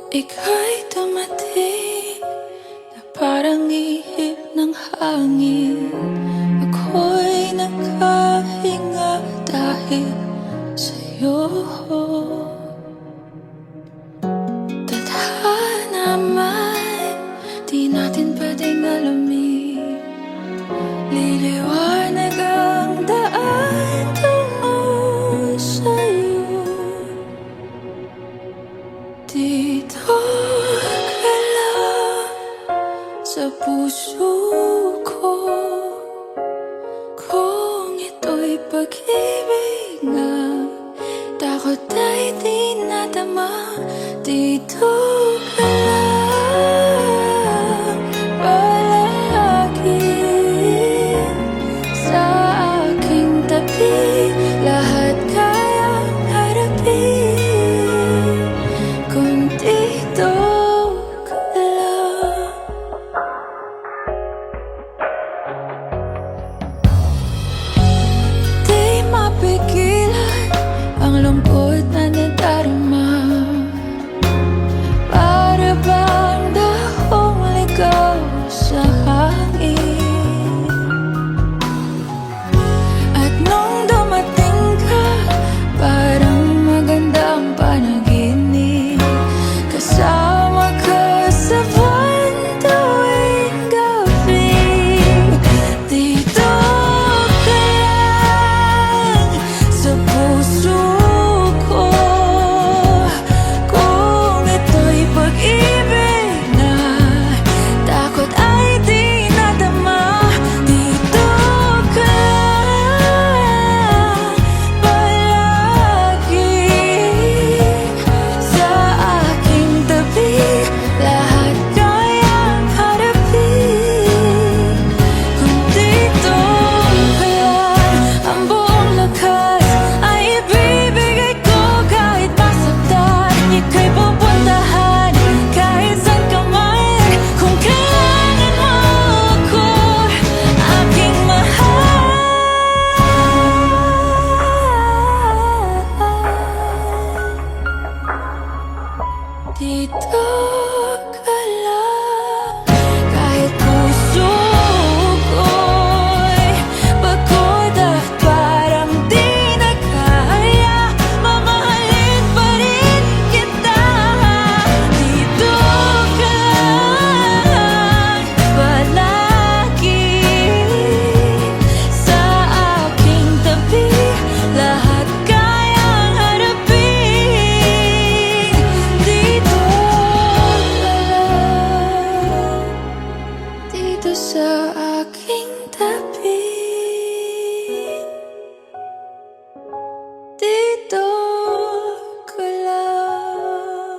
Ika'y dumating na parang ihip ng hangin. Ako'y nakahinga dahil sa'yo. Tadhana man, di natin pwedeng alamin. Liliwanag ang daan tungo sa'yo. Dito ka lang sa puso ko. Kung ito'y pag-ibig nga, takot ay di nadama. Dito ka lang palagi sa aking tabi. Lahat kayang harapin kung dito ka lang. Di mapigilan ang lungkot na nadarama. Para bang dahong ligaw sa hangin. At nung dumating ka, parang magandang panaginip. Kasama ka sa buwan tuwing gabi. Dito ka lang sa puso ko. Kung ito'y pag-ibig na, takot ay di nadama. Dito ka lang palagi sa aking tabi. Lahat kayang harapin kung dito ka lang. Ang buong lakas ay ibibigay ko kahit masaktan. Ika'y pupuntahan kahit saan ka man. Kung kailangan mo ako, aking mahal. Dito ka lang kahit puso ko'y pagod at parang di na kaya. Mamahalin pa rin kita. Dito ka lang palagi sa aking tabi. Lahat kayang harapin. Dito ka lang, dito sa aking tabi. Dito ka lang.